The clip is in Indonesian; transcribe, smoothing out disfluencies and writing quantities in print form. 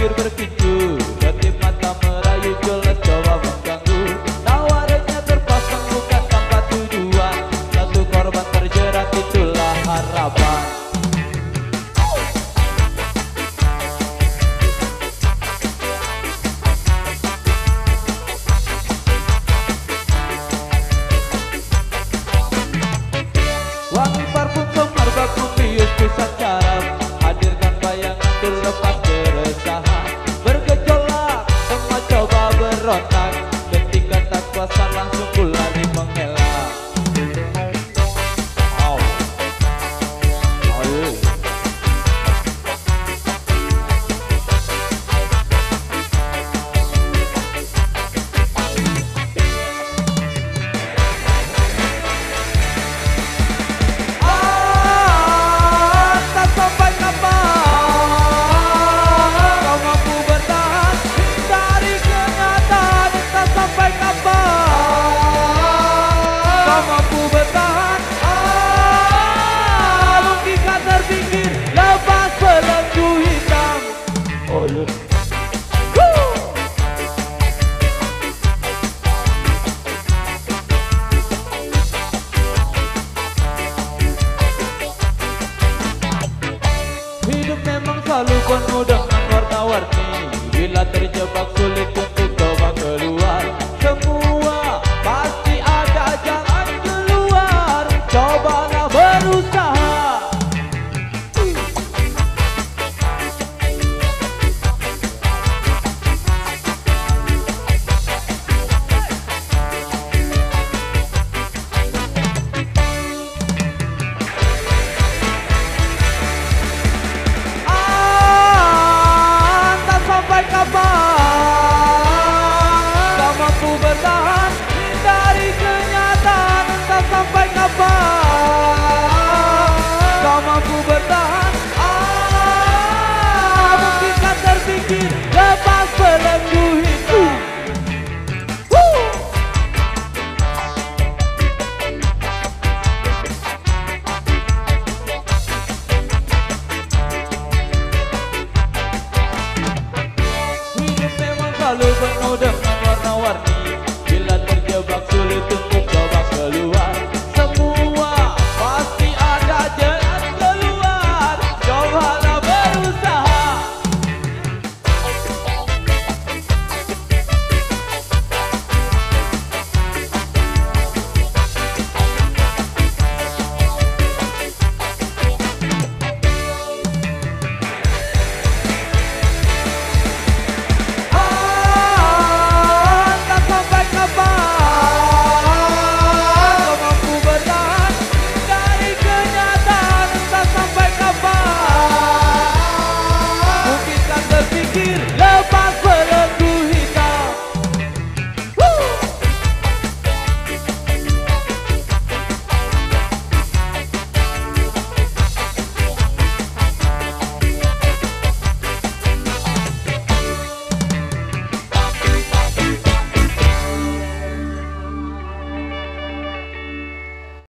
bibir berkinju, ketip mata merayu jelas coba mengganggu. Tawarannya terpasang bukan tanpa tujuan, satu korban terjerat itulah harapan. Wangi parfum semar baku bius pisang carap, hadirkan bayangan dilepas keresahan. Bergejolak, semua coba berontak, ketika tak kuasa langsung ku lari mengelak. Oh. Oh, yeah. Hidup memang selalu penuh dengan warna-warni, bila terjebak sulit